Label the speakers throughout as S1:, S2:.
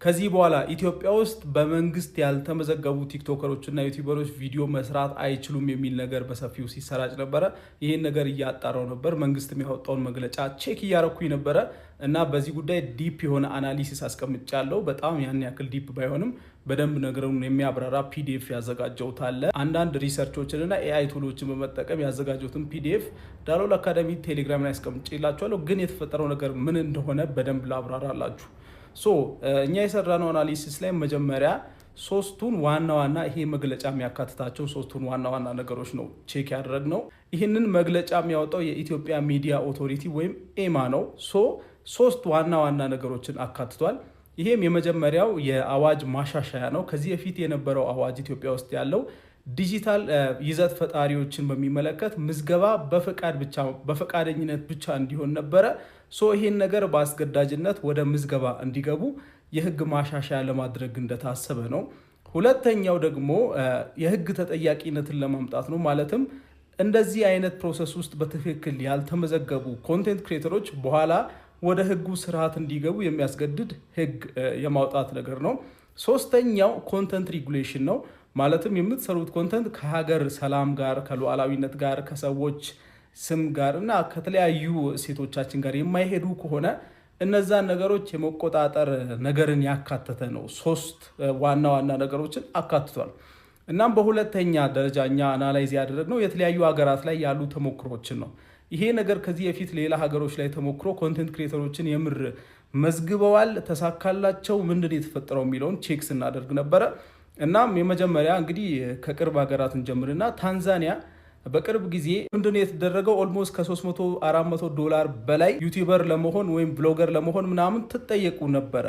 S1: ከዚህ በኋላ ኢትዮጵያ ውስጥ በመንግስት ያልተመዘገቡ ቲክቶከሮችና ዩቲዩበሮች ቪዲዮ መስራት አይችሉም የሚል ነገር በሰፊው ሲሰራጭ ነበረ። ይሄን ነገር እያጣራው ነበር። መንግስት የሚያወጣውን መግለጫ ቼክ እያረኩኝ ነበረ እና በዚህ ጉዳይ ዲፕ የሆነ አናሊሲስ አስቀምጫለሁ። በጣም ያን ያክል ዲፕ ባይሆንም በደንብ ነገሩን የሚያብራራ ፒዲኤፍ ያዘጋጀሁት አለ። አንዳንድ ሪሰርቾችን እና ኤአይ ቱሎችን በመጠቀም ያዘጋጀሁትን ፒዲኤፍ ዳሎል አካዳሚ ቴሌግራም ላይ አስቀምጬላችኋለሁ። ግን የተፈጠረው ነገር ምን እንደሆነ በደንብ ላብራራላችሁ። እኛ የሰራነው አናሊሲስ ላይ መጀመሪያ ሶስቱን ዋና ይሄ መግለጫ የሚያካትታቸው ሶስቱን ዋና ነገሮች ነው ቼክ ያደረግነው። ይህንን መግለጫ የሚያወጣው የኢትዮጵያ ሚዲያ ኦቶሪቲ ወይም ኤማ ነው። ሶስት ዋና ነገሮችን አካትቷል። ይሄም የመጀመሪያው የአዋጅ ማሻሻያ ነው። ከዚህ በፊት የነበረው አዋጅ ኢትዮጵያ ውስጥ ያለው ዲጂታል ይዘት ፈጣሪዎችን በሚመለከት ምዝገባ በፈቃደኝነት ብቻ እንዲሆን ነበረ። ይሄን ነገር በአስገዳጅነት ወደ ምዝገባ እንዲገቡ የህግ ማሻሻያ ለማድረግ እንደታሰበ ነው። ሁለተኛው ደግሞ የህግ ተጠያቂነትን ለማምጣት ነው። ማለትም እንደዚህ አይነት ፕሮሰስ ውስጥ በትክክል ያልተመዘገቡ ኮንቴንት ክሬተሮች በኋላ ወደ ህጉ ስርዓት እንዲገቡ የሚያስገድድ ህግ የማውጣት ነገር ነው። ሶስተኛው ኮንተንት ሬጉሌሽን ነው። ማለትም የምትሰሩት ኮንተንት ከሀገር ሰላም ጋር፣ ከሉዓላዊነት ጋር፣ ከሰዎች ስም ጋር እና ከተለያዩ ሴቶቻችን ጋር የማይሄዱ ከሆነ እነዛን ነገሮች የመቆጣጠር ነገርን ያካተተ ነው። ሶስት ዋና ነገሮችን አካትቷል። እናም በሁለተኛ ደረጃ እኛ አናላይዝ ያደረግነው የተለያዩ ሀገራት ላይ ያሉ ተሞክሮችን ነው። ይሄ ነገር ከዚህ በፊት ሌላ ሀገሮች ላይ ተሞክሮ ኮንቴንት ክሬተሮችን የምር መዝግበዋል፣ ተሳካላቸው፣ ምንድን የተፈጠረው የሚለውን ቼክ ስናደርግ ነበረ። እናም የመጀመሪያ እንግዲህ ከቅርብ ሀገራትን ጀምርና ታንዛኒያ በቅርብ ጊዜ ምንድን የተደረገው ኦልሞስት $300-400 በላይ ዩቲዩበር ለመሆን ወይም ብሎገር ለመሆን ምናምን ትጠየቁ ነበረ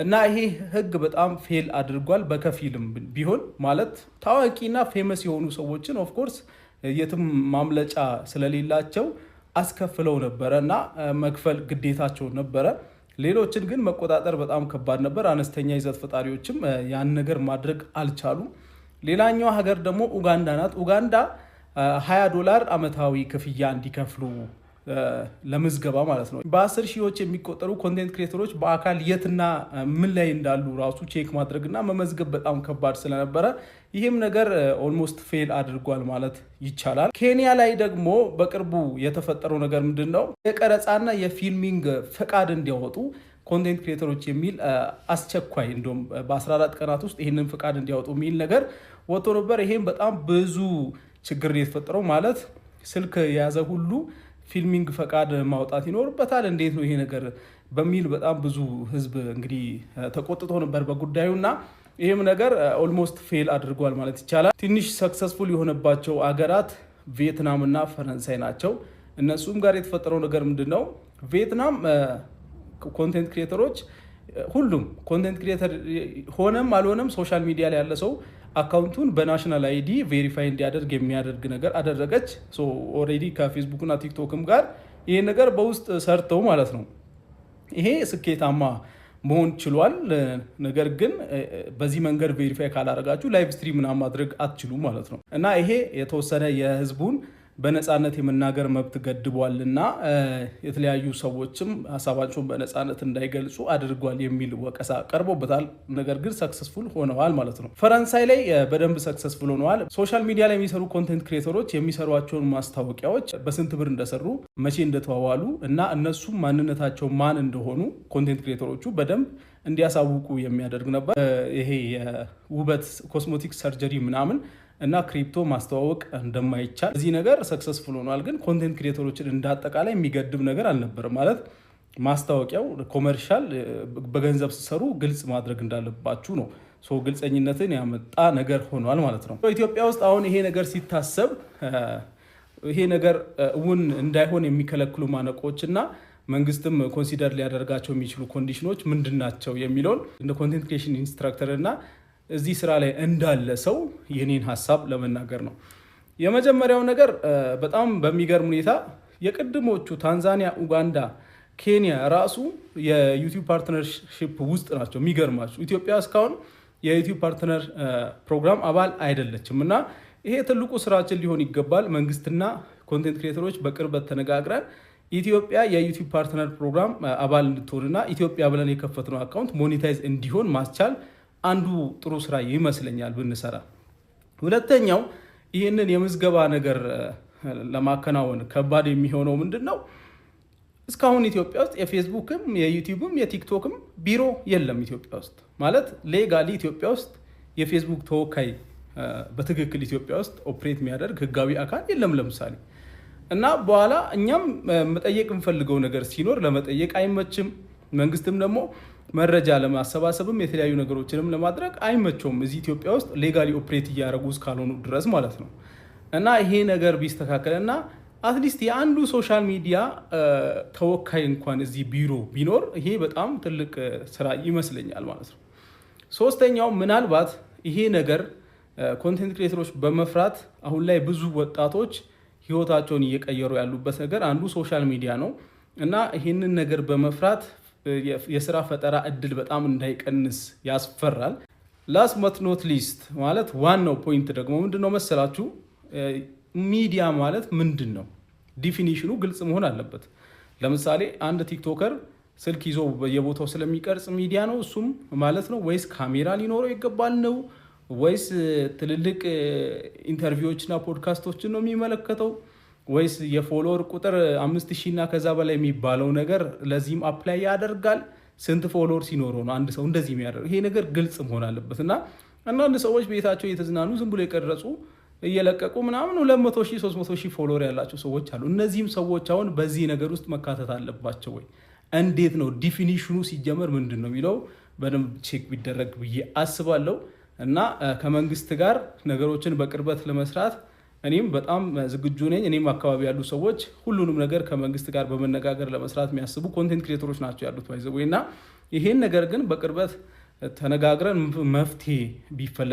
S1: እና ይሄ ህግ በጣም ፌል አድርጓል። በከፊልም ቢሆን ማለት ታዋቂና ፌመስ የሆኑ ሰዎችን ኦፍኮርስ የትም ማምለጫ ስለሌላቸው አስከፍለው ነበረ እና መክፈል ግዴታቸው ነበረ። ሌሎችን ግን መቆጣጠር በጣም ከባድ ነበር። አነስተኛ ይዘት ፈጣሪዎችም ያን ነገር ማድረግ አልቻሉም። ሌላኛው ሀገር ደግሞ ኡጋንዳ ናት። ኡጋንዳ $20 ዓመታዊ ክፍያ እንዲከፍሉ ለምዝገባ ማለት ነው። በ10 ሺዎች የሚቆጠሩ ኮንቴንት ክሬተሮች በአካል የትና ምን ላይ እንዳሉ ራሱ ቼክ ማድረግና መመዝገብ በጣም ከባድ ስለነበረ ይህም ነገር ኦልሞስት ፌል አድርጓል ማለት ይቻላል። ኬንያ ላይ ደግሞ በቅርቡ የተፈጠረው ነገር ምንድን ነው? የቀረጻና የፊልሚንግ ፈቃድ እንዲያወጡ ኮንቴንት ክሬተሮች የሚል አስቸኳይ እንደውም በ14 ቀናት ውስጥ ይህንን ፈቃድ እንዲያወጡ የሚል ነገር ወጥቶ ነበር። ይሄም በጣም ብዙ ችግር የተፈጠረው ማለት ስልክ የያዘ ሁሉ ፊልሚንግ ፈቃድ ማውጣት ይኖርበታል፣ እንዴት ነው ይሄ ነገር በሚል በጣም ብዙ ህዝብ እንግዲህ ተቆጥቶ ነበር በጉዳዩና ይህም ነገር ኦልሞስት ፌል አድርጓል ማለት ይቻላል። ትንሽ ሰክሰስፉል የሆነባቸው አገራት ቪየትናም እና ፈረንሳይ ናቸው። እነሱም ጋር የተፈጠረው ነገር ምንድን ነው? ቪየትናም ኮንቴንት ክሬተሮች ሁሉም ኮንቴንት ክሬተር ሆነም አልሆነም ሶሻል ሚዲያ ላይ ያለ ሰው አካውንቱን በናሽናል አይዲ ቬሪፋይ እንዲያደርግ የሚያደርግ ነገር አደረገች። ኦልሬዲ ከፌስቡክ እና ቲክቶክም ጋር ይሄ ነገር በውስጥ ሰርተው ማለት ነው። ይሄ ስኬታማ መሆን ችሏል። ነገር ግን በዚህ መንገድ ቬሪፋይ ካላደረጋችሁ ላይቭ ስትሪም ምናምን ማድረግ አትችሉም ማለት ነው እና ይሄ የተወሰነ የህዝቡን በነፃነት የመናገር መብት ገድቧል እና የተለያዩ ሰዎችም ሀሳባቸውን በነፃነት እንዳይገልጹ አድርጓል የሚል ወቀሳ ቀርቦበታል። ነገር ግን ሰክሰስፉል ሆነዋል ማለት ነው። ፈረንሳይ ላይ በደንብ ሰክሰስፉል ሆነዋል። ሶሻል ሚዲያ ላይ የሚሰሩ ኮንቴንት ክሬተሮች የሚሰሯቸውን ማስታወቂያዎች በስንት ብር እንደሰሩ፣ መቼ እንደተዋዋሉ እና እነሱም ማንነታቸው ማን እንደሆኑ ኮንቴንት ክሬተሮቹ በደንብ እንዲያሳውቁ የሚያደርግ ነበር። ይሄ የውበት ኮስሞቲክስ ሰርጀሪ ምናምን እና ክሪፕቶ ማስተዋወቅ እንደማይቻል እዚህ ነገር ሰክሰስፉል ሆኗል። ግን ኮንቴንት ክሬተሮችን እንዳጠቃላይ የሚገድብ ነገር አልነበረም። ማለት ማስታወቂያው ኮመርሻል በገንዘብ ሲሰሩ ግልጽ ማድረግ እንዳለባችሁ ነው። ግልጸኝነትን ያመጣ ነገር ሆኗል ማለት ነው። ኢትዮጵያ ውስጥ አሁን ይሄ ነገር ሲታሰብ ይሄ ነገር እውን እንዳይሆን የሚከለክሉ ማነቆች እና መንግስትም ኮንሲደር ሊያደርጋቸው የሚችሉ ኮንዲሽኖች ምንድን ናቸው የሚለውን እንደ ኮንቴንት ክሬሽን ኢንስትራክተር እና እዚህ ስራ ላይ እንዳለ ሰው የኔን ሀሳብ ለመናገር ነው። የመጀመሪያው ነገር በጣም በሚገርም ሁኔታ የቅድሞቹ ታንዛኒያ፣ ኡጋንዳ፣ ኬንያ ራሱ የዩቲዩብ ፓርትነርሺፕ ውስጥ ናቸው። የሚገርማችሁ ኢትዮጵያ እስካሁን የዩቲዩብ ፓርትነር ፕሮግራም አባል አይደለችም እና ይሄ ትልቁ ስራችን ሊሆን ይገባል። መንግስትና ኮንቴንት ክሬተሮች በቅርበት ተነጋግረን ኢትዮጵያ የዩቲዩብ ፓርትነር ፕሮግራም አባል እንድትሆንና ኢትዮጵያ ብለን የከፈትነው አካውንት ሞኔታይዝ እንዲሆን ማስቻል አንዱ ጥሩ ስራ ይመስለኛል ብንሰራ። ሁለተኛው ይህንን የምዝገባ ነገር ለማከናወን ከባድ የሚሆነው ምንድነው? እስካሁን ኢትዮጵያ ውስጥ የፌስቡክም የዩቲዩብም የቲክቶክም ቢሮ የለም። ኢትዮጵያ ውስጥ ማለት ሌጋሊ ኢትዮጵያ ውስጥ የፌስቡክ ተወካይ በትክክል ኢትዮጵያ ውስጥ ኦፕሬት የሚያደርግ ህጋዊ አካል የለም ለምሳሌ። እና በኋላ እኛም መጠየቅ የምፈልገው ነገር ሲኖር ለመጠየቅ አይመችም። መንግስትም ደግሞ መረጃ ለማሰባሰብም የተለያዩ ነገሮችንም ለማድረግ አይመቸውም እዚህ ኢትዮጵያ ውስጥ ሌጋሊ ኦፕሬት እያደረጉ እስካልሆኑ ድረስ ማለት ነው። እና ይሄ ነገር ቢስተካከልና አትሊስት የአንዱ ሶሻል ሚዲያ ተወካይ እንኳን እዚህ ቢሮ ቢኖር ይሄ በጣም ትልቅ ስራ ይመስለኛል ማለት ነው። ሶስተኛው ምናልባት ይሄ ነገር ኮንቴንት ክሬተሮች በመፍራት አሁን ላይ ብዙ ወጣቶች ህይወታቸውን እየቀየሩ ያሉበት ነገር አንዱ ሶሻል ሚዲያ ነው እና ይህንን ነገር በመፍራት የስራ ፈጠራ እድል በጣም እንዳይቀንስ ያስፈራል። ላስት በት ኖት ሊስት ማለት ዋናው ፖይንት ደግሞ ምንድነው መሰላችሁ? ሚዲያ ማለት ምንድን ነው? ዲፊኒሽኑ ግልጽ መሆን አለበት። ለምሳሌ አንድ ቲክቶከር ስልክ ይዞ በየቦታው ስለሚቀርጽ ሚዲያ ነው እሱም ማለት ነው? ወይስ ካሜራ ሊኖረው ይገባል ነው? ወይስ ትልልቅ ኢንተርቪዎችና ፖድካስቶችን ነው የሚመለከተው? ወይስ የፎሎወር ቁጥር 5000 እና ከዛ በላይ የሚባለው ነገር ለዚህም አፕላይ ያደርጋል? ስንት ፎሎወር ሲኖረው ነው አንድ ሰው እንደዚህ የሚያደርግ? ይሄ ነገር ግልጽ መሆን አለበት እና አንዳንድ ሰዎች ቤታቸው እየተዝናኑ ዝም ብሎ የቀረጹ እየለቀቁ ምናምን 200,000 300,000 ፎሎወር ያላቸው ሰዎች አሉ። እነዚህም ሰዎች አሁን በዚህ ነገር ውስጥ መካተት አለባቸው ወይ? እንዴት ነው ዲፊኒሽኑ ሲጀመር ምንድን ነው የሚለው በደንብ ቼክ ቢደረግ ብዬ አስባለሁ። እና ከመንግስት ጋር ነገሮችን በቅርበት ለመስራት እኔም በጣም ዝግጁ ነኝ። እኔም አካባቢ ያሉ ሰዎች ሁሉንም ነገር ከመንግስት ጋር በመነጋገር ለመስራት የሚያስቡ ኮንቴንት ክሬተሮች ናቸው ያሉት ባይዘው እና ይሄን ነገር ግን በቅርበት ተነጋግረን መፍትሄ ቢፈለግ